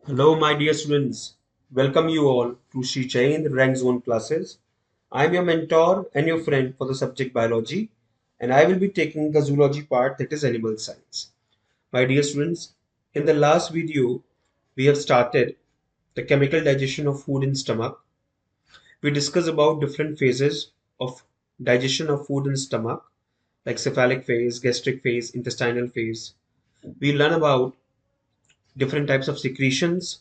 Hello, my dear students. Welcome you all to Shri Chain Rank Zone classes. I am your mentor and your friend for the subject biology, and I will be taking the zoology part, that is animal science. My dear students, in the last video, we have started the chemical digestion of food in stomach. We discussed about different phases of digestion of food in stomach, like cephalic phase, gastric phase, intestinal phase. We learn about different types of secretions.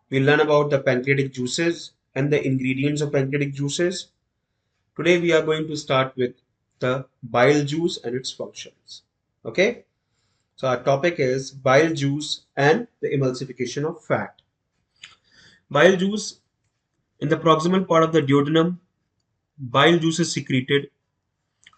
We learn about the pancreatic juices and the ingredients of pancreatic juices. Today we are going to start with the bile juice and its functions. Okay, so our topic is bile juice and the emulsification of fat. Bile juice, in the proximal part of the duodenum, bile juice is secreted.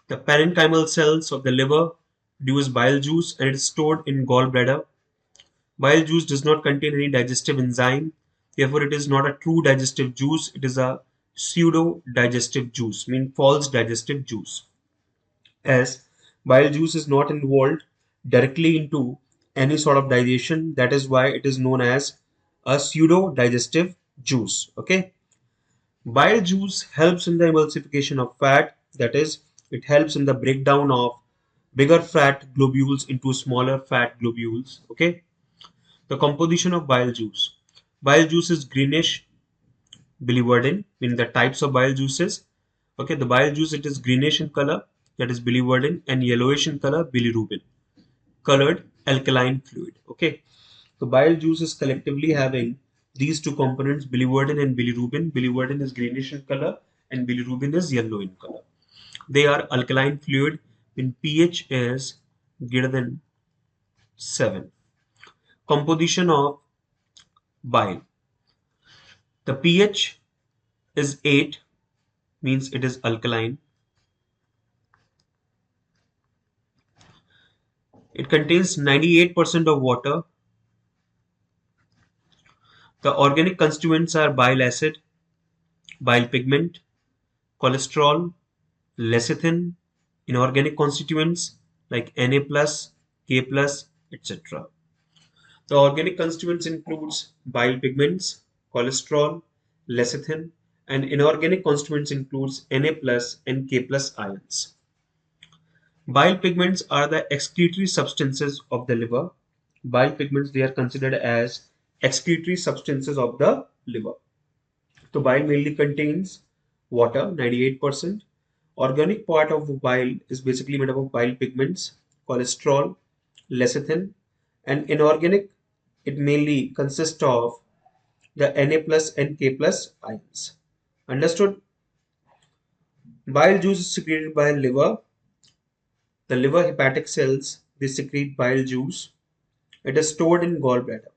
The parenchymal cells of the liver produce bile juice and it is stored in gallbladder. Bile juice does not contain any digestive enzyme, therefore it is not a true digestive juice, it is a pseudo digestive juice, mean false digestive juice. As bile juice is not involved directly into any sort of digestion, that is why it is known as a pseudo digestive juice. Okay, bile juice helps in the emulsification of fat, that is, it helps in the breakdown of bigger fat globules into smaller fat globules. Okay, the composition of bile juice. Bile juice is greenish biliverdin, meaning the types of bile juices. Okay, the bile juice, it is greenish in color, that is biliverdin, and yellowish in color, bilirubin, colored alkaline fluid. Okay, so bile juice is collectively having these two components, biliverdin and bilirubin. Biliverdin is greenish in color and bilirubin is yellow in color. They are alkaline fluid when pH is greater than 7. Composition of bile. The pH is 8, means it is alkaline. It contains 98% of water. The organic constituents are bile acid, bile pigment, cholesterol, lecithin, inorganic constituents like Na+, K+, etc. The organic constituents includes bile pigments, cholesterol, lecithin, and inorganic constituents includes Na+ and K+ ions. Bile pigments are the excretory substances of the liver. Bile pigments, they are considered as excretory substances of the liver. So bile mainly contains water, 98%. Organic part of bile is basically made up of bile pigments, cholesterol, lecithin, and inorganic, it mainly consists of the Na+ and K+ ions. Understood? Bile juice is secreted by liver. The liver hepatic cells, they secrete bile juice. It is stored in gallbladder.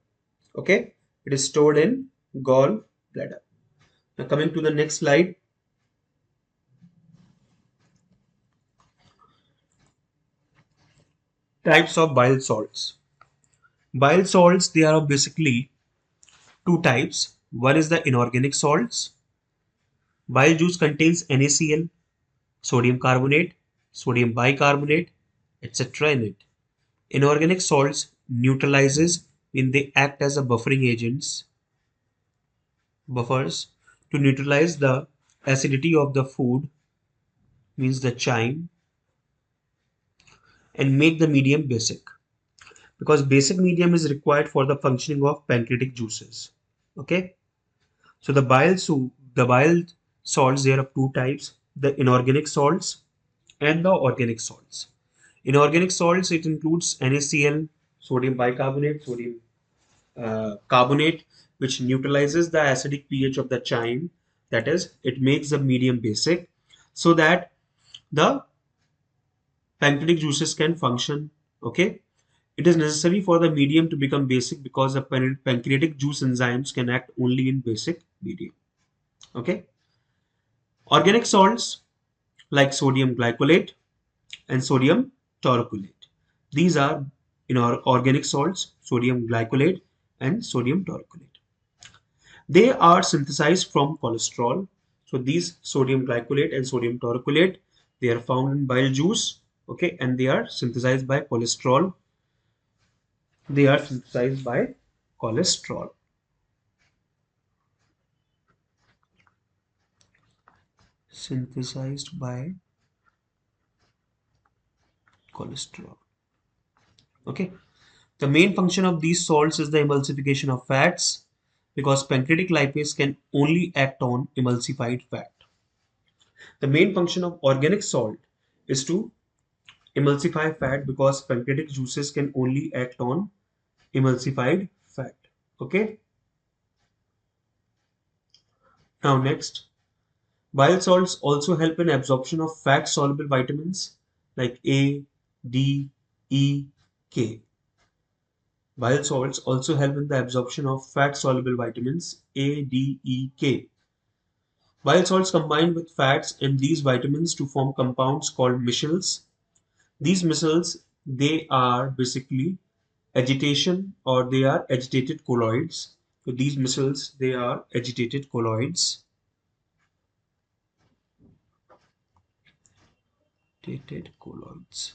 Okay, it is stored in gallbladder. Now coming to the next slide. Types of bile salts. Bile salts, they are basically two types. One is the inorganic salts. Bile juice contains NaCl, sodium carbonate, sodium bicarbonate, etc. in it. Inorganic salts neutralizes when they act as a buffering agents, buffers, to neutralize the acidity of the food, means the chyme, and make the medium basic, because basic medium is required for the functioning of pancreatic juices. Okay, so the bile salts, there are two types: the inorganic salts and the organic salts. Inorganic salts, it includes NaCl, sodium bicarbonate, sodium carbonate, which neutralizes the acidic pH of the chyme. That is, it makes the medium basic so that the pancreatic juices can function. Okay, it is necessary for the medium to become basic because the pancreatic juice enzymes can act only in basic medium. Okay, organic salts like sodium glycolate and sodium taurocolate. These are in our organic salts, sodium glycolate and sodium taurocolate. They are synthesized from cholesterol. So these sodium glycolate and sodium taurocolate, they are found in bile juice. Okay, and they are synthesized by cholesterol. They are synthesized by cholesterol. synthesized by cholesterol. Okay. The main function of these salts is the emulsification of fats because pancreatic lipase can only act on emulsified fat. The main function of organic salt is to emulsify fat because pancreatic juices can only act on emulsified fat. Okay. Now next, bile salts also help in absorption of fat soluble vitamins like A, D, E, K. Bile salts also help in the absorption of fat soluble vitamins A, D, E, K. Bile salts combine with fats and these vitamins to form compounds called micelles. These micelles, they are basically agitation or they are agitated colloids. So these micelles, they are agitated colloids. Agitated colloids,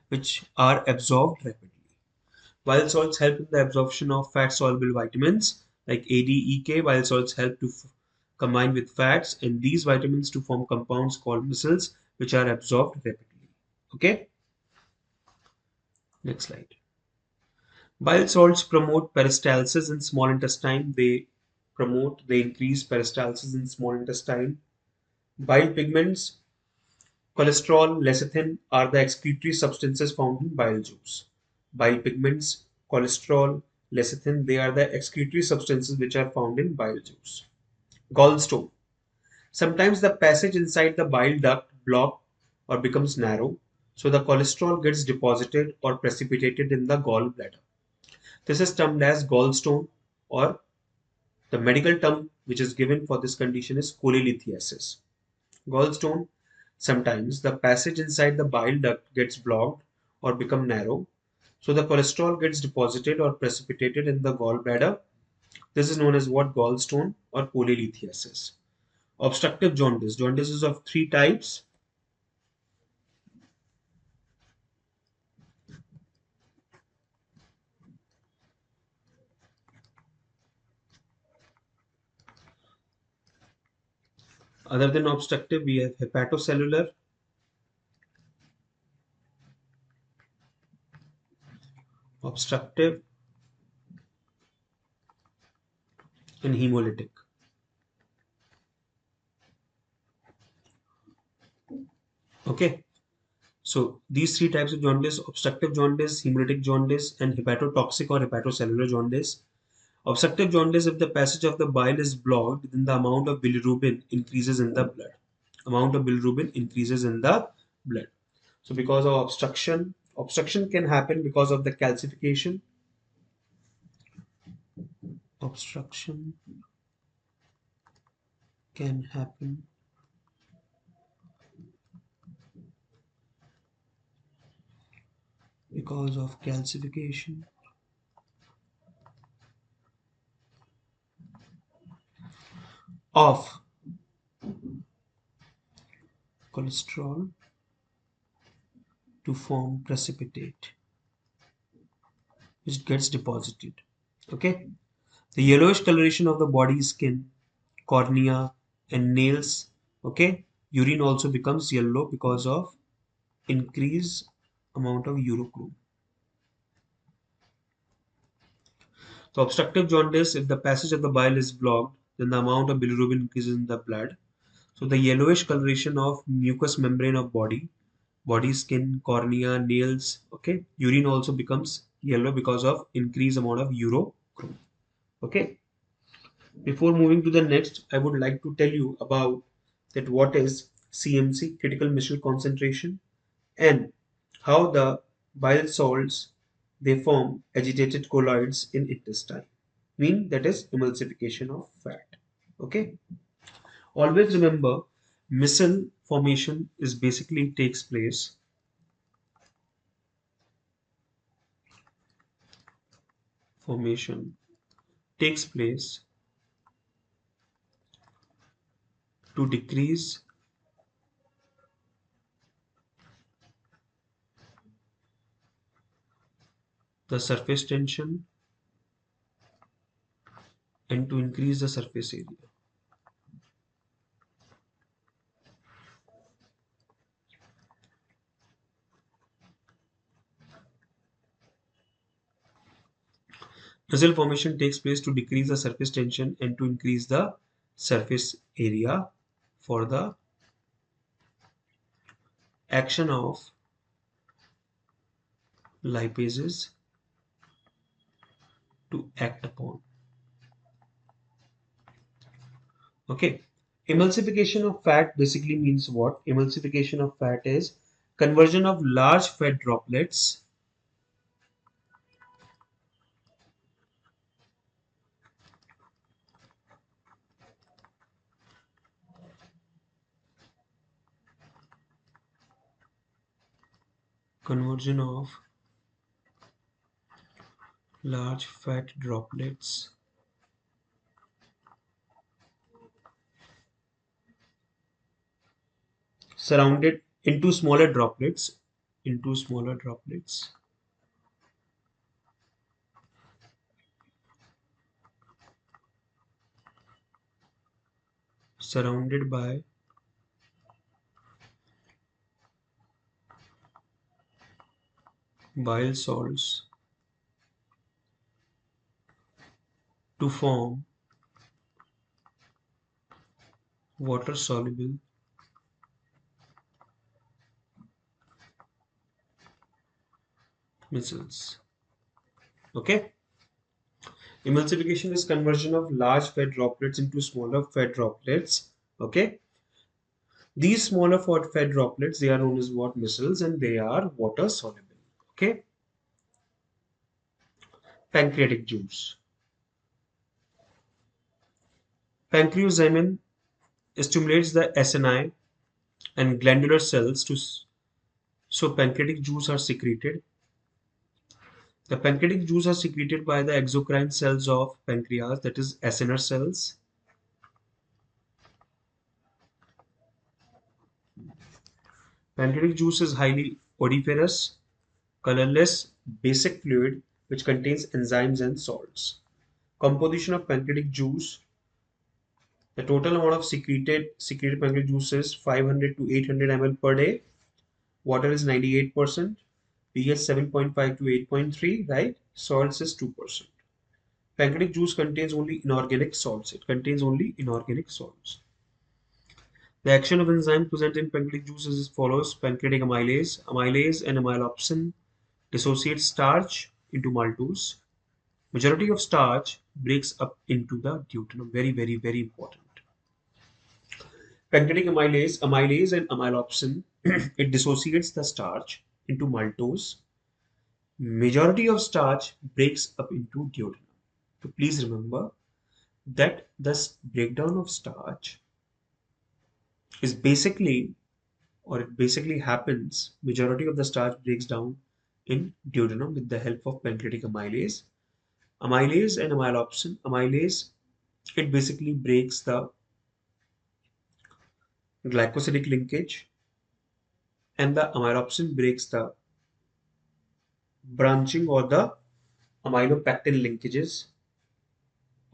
which are absorbed rapidly. Bile salts help in the absorption of fat-soluble vitamins like A, D, E, K. Bile salts help to combine with fats and these vitamins to form compounds called micelles, which are absorbed rapidly. Okay, next slide. Bile salts promote peristalsis in small intestine. They increase peristalsis in small intestine. Bile pigments, cholesterol, lecithin are the excretory substances found in bile juice. Bile pigments, cholesterol, lecithin, they are the excretory substances which are found in bile juice. Gallstone. Sometimes the passage inside the bile duct block or becomes narrow, so the cholesterol gets deposited or precipitated in the gallbladder. This is termed as gallstone, or the medical term which is given for this condition is cholelithiasis. Gallstone, sometimes the passage inside the bile duct gets blocked or become narrow, so the cholesterol gets deposited or precipitated in the gallbladder. This is known as what? Gallstone or cholelithiasis. Obstructive jaundice. Jaundice is of three types. Other than obstructive, we have hepatocellular, obstructive, and hemolytic. Okay, so these three types of jaundice: obstructive jaundice, hemolytic jaundice, and hepatotoxic or hepatocellular jaundice. Obstructive jaundice, if the passage of the bile is blocked, then the amount of bilirubin increases in the blood. Amount of bilirubin increases in the blood. So because of obstruction can happen because of the calcification. Obstruction can happen because of calcification of cholesterol to form precipitate, which gets deposited. Okay. The yellowish coloration of the body skin, cornea, and nails. Okay. Urine also becomes yellow because of increased amount of urochrome. So obstructive jaundice, if the passage of the bile is blocked, then the amount of bilirubin increases in the blood. So the yellowish coloration of mucous membrane of body skin, cornea, nails. Okay, urine also becomes yellow because of increased amount of urochrome. Okay, before moving to the next, I would like to tell you about that what is CMC, critical mineral concentration, and how the bile salts they form agitated colloids in intestine. Mean that is emulsification of fat. Okay. Always remember, micelle formation is basically takes place formation takes place to decrease the surface tension and to increase the surface area. Muscle formation takes place to decrease the surface tension and to increase the surface area for the action of lipases to act upon. Okay. Emulsification of fat basically means what? Emulsification of fat is conversion of large fat droplets conversion of large fat droplets surrounded into smaller droplets surrounded by bile salts to form water soluble minerals. Okay. Emulsification is conversion of large fat droplets into smaller fat droplets. Okay. These smaller fat droplets, they are known as what? Micelles, and they are water soluble. Okay. Pancreatic juice. Pancreozymin stimulates the SNI and glandular cells to so pancreatic juice are secreted. The pancreatic juice are secreted by the exocrine cells of pancreas, that is acinar cells. Pancreatic juice is highly odoriferous, colorless, basic fluid which contains enzymes and salts. Composition of pancreatic juice. The total amount of secreted pancreatic juice is 500 to 800 ml per day. Water is 98%. pH 7.5 to 8.3, right? Salts is 2%. Pancreatic juice contains only inorganic salts. It contains only inorganic salts. The action of enzyme present in pancreatic juice is as follows. Pancreatic amylase. Amylase and amylopsin dissociate starch into maltose. Majority of starch breaks up into the duodenum. Very, very, very important. Pancreatic amylase and amylopsin, it dissociates the starch into maltose. Majority of starch breaks up into duodenum. So please remember that this breakdown of starch is basically, or it basically happens, majority of the starch breaks down in duodenum with the help of pancreatic amylase. Amylase and amylopsin. Amylase, it basically breaks the glycosidic linkage, and the amylopsin breaks the branching or the amylopectin linkages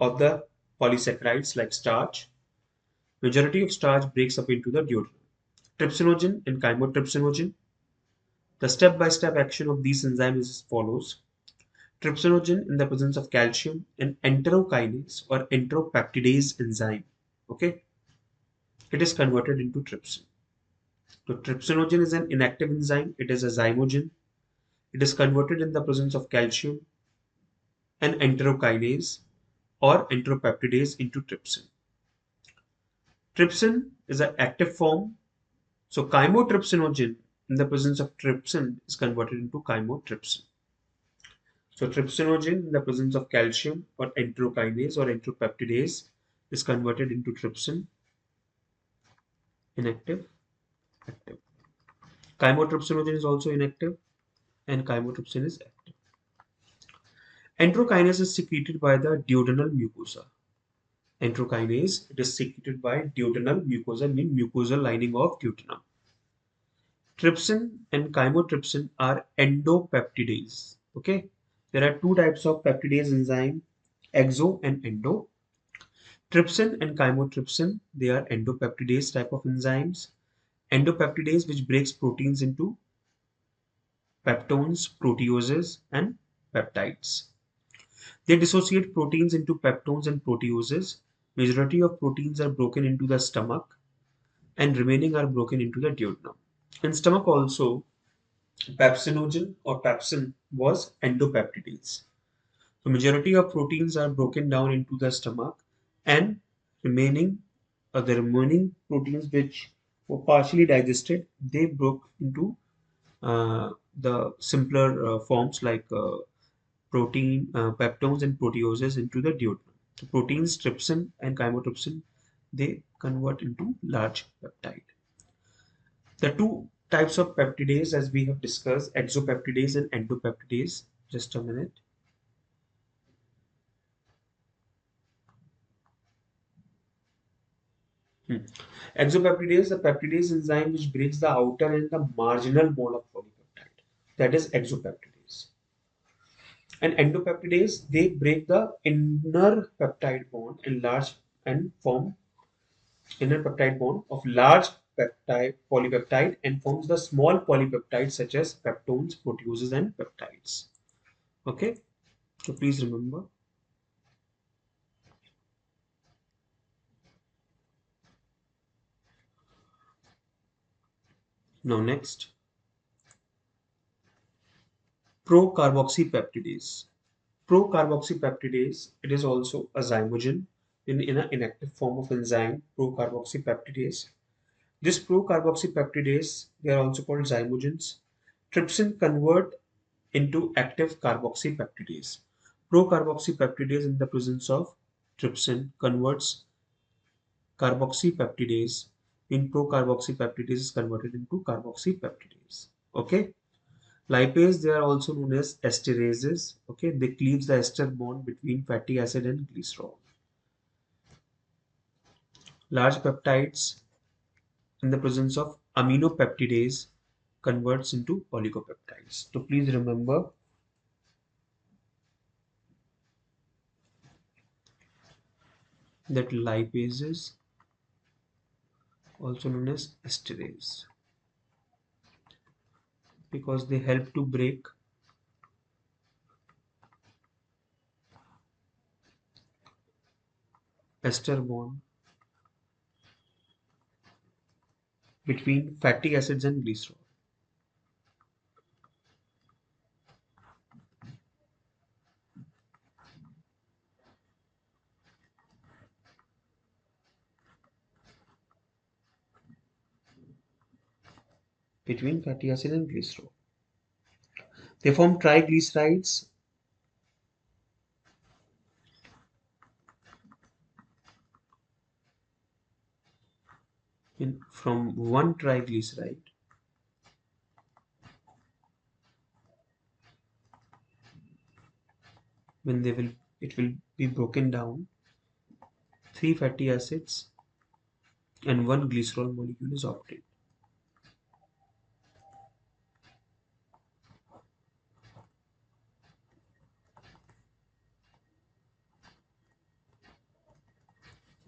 of the polysaccharides like starch. Majority of starch breaks up into the duodenum. Trypsinogen and chymotrypsinogen. The step-by-step action of these enzymes is as follows. Trypsinogen in the presence of calcium and enterokinase or enteropeptidase enzyme. Okay, it is converted into trypsin. So trypsinogen is an inactive enzyme. It is a zymogen. It is converted in the presence of calcium and enterokinase or enteropeptidase into trypsin. Trypsin is an active form. So chymotrypsinogen in the presence of trypsin is converted into chymotrypsin. So trypsinogen in the presence of calcium or enterokinase or enteropeptidase is converted into trypsin, inactive, active. Chymotrypsinogen is also inactive and chymotrypsin is active. Enterokinase is secreted by the duodenal mucosa. Enterokinase, it is secreted by duodenal mucosa, means mucosal lining of duodenum. Trypsin and chymotrypsin are endopeptidase. Okay, there are two types of peptidase enzyme, exo and endo. Trypsin and chymotrypsin, they are endopeptidase type of enzymes. Endopeptidase, which breaks proteins into peptones, proteases, and peptides. They dissociate proteins into peptones and proteoses. Majority of proteins are broken into the stomach and remaining are broken into the duodenum. In stomach also, pepsinogen or pepsin was endopeptidase. So majority of proteins are broken down into the stomach and remaining the remaining proteins which were partially digested, they broke into the simpler forms like peptones and proteoses into the duodenum. The proteins trypsin and chymotrypsin, they convert into large peptide. The two types of peptidase as we have discussed, exopeptidase and endopeptidase. Just a minute. Hmm. Exopeptidase, the peptidase enzyme which breaks the outer and the marginal mole of polypeptide. That is exopeptidase. And endopeptidase, they break the inner peptide bond and large and form inner peptide bond of large peptide polypeptide and forms the small polypeptides such as peptones, proteoses, and peptides. Okay, so please remember. Now next, procarboxypeptidase. Procarboxypeptidase, it is also a zymogen in an inactive form of enzyme, procarboxypeptidase. This procarboxypeptidase, they are also called zymogens. Trypsin convert into active carboxypeptidase. Procarboxypeptidase in the presence of trypsin converts carboxypeptidase in procarboxypeptidase is converted into carboxypeptidase. Okay. Lipase, they are also known as esterases. Okay, they cleave the ester bond between fatty acid and glycerol. Large peptides in the presence of aminopeptidase converts into oligopeptides. So please remember that lipases, also known as esterase, because they help to break ester bond between fatty acids and glycerol. Between fatty acid and glycerol. They form triglycerides from one triglyceride when they will it will be broken down. Three fatty acids and one glycerol molecule is obtained.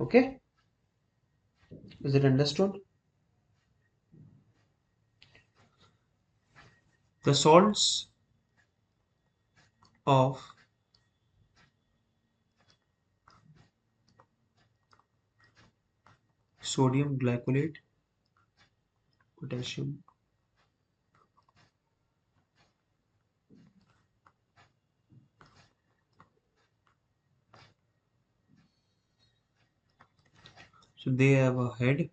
Okay, is it understood? The salts of sodium glycolate, potassium, so they have a head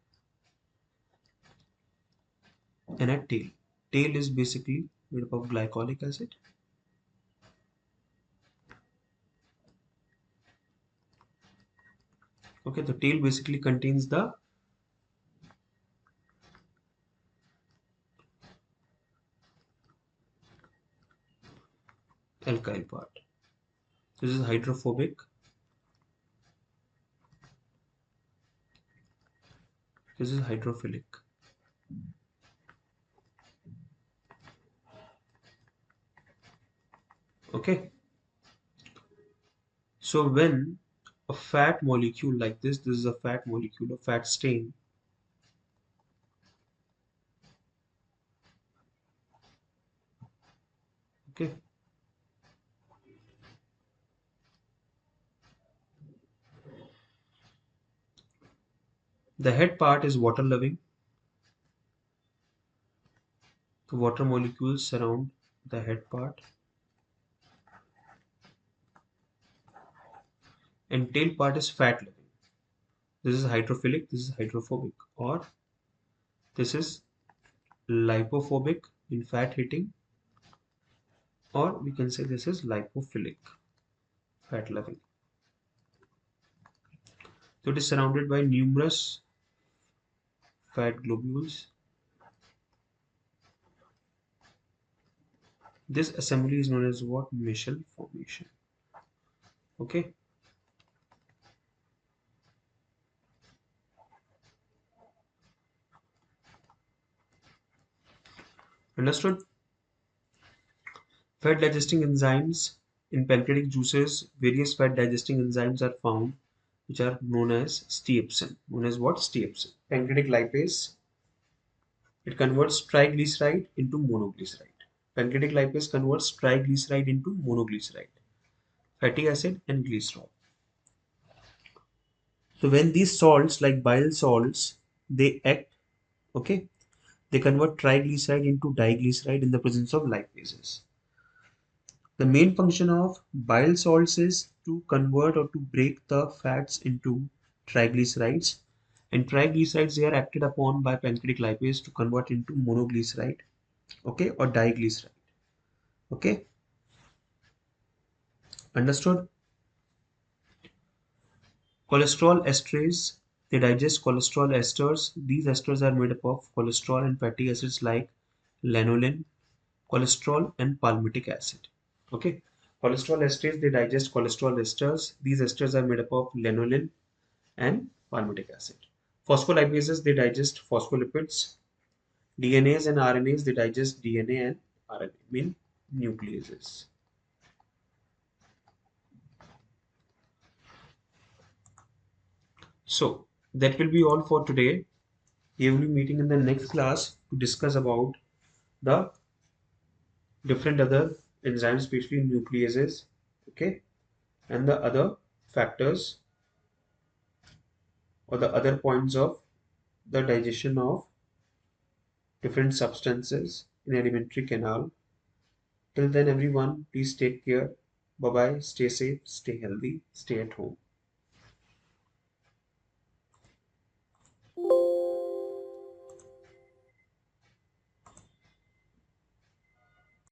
and a tail. Tail is basically made up of glycolic acid. Okay, the tail basically contains the alkyl part. This is hydrophobic. This is hydrophilic. Okay, so when a fat molecule like this is a fat molecule, a fat stain. Okay, The head part is water loving. The water molecules surround the head part. And tail part is fat loving. This is hydrophilic, this is hydrophobic, or this is lipophobic in fat eating, or we can say this is lipophilic, fat loving. So it is surrounded by numerous fat globules. This assembly is known as what? Michel formation. Okay. Understood? Fat digesting enzymes in pancreatic juices, various fat digesting enzymes are found, which are known as steepsin. Known as what? Steepsin. Pancreatic lipase, it converts triglyceride into monoglyceride. Pancreatic lipase converts triglyceride into monoglyceride, fatty acid, and glycerol. So when these salts, like bile salts, they act, okay, they convert triglyceride into diglyceride in the presence of lipases. The main function of bile salts is to convert or to break the fats into triglycerides, and triglycerides they are acted upon by pancreatic lipase to convert into monoglyceride, okay, or diglyceride. Okay, understood? Cholesterol esterase, they digest cholesterol esters. These esters are made up of cholesterol and fatty acids like lanolin, cholesterol, and palmitic acid. Okay, cholesterol esterase, they digest cholesterol esters. These esters are made up of lanolin and palmitic acid. Phospholipases, they digest phospholipids. DNAs and RNAs, they digest DNA and RNA, mean nucleases. So that will be all for today. We will be meeting in the next class to discuss about the different other enzymes, especially nucleases, okay, and the other factors or the other points of the digestion of different substances in alimentary canal. Till then, everyone, please take care. Bye bye. Stay safe, stay healthy, stay at home.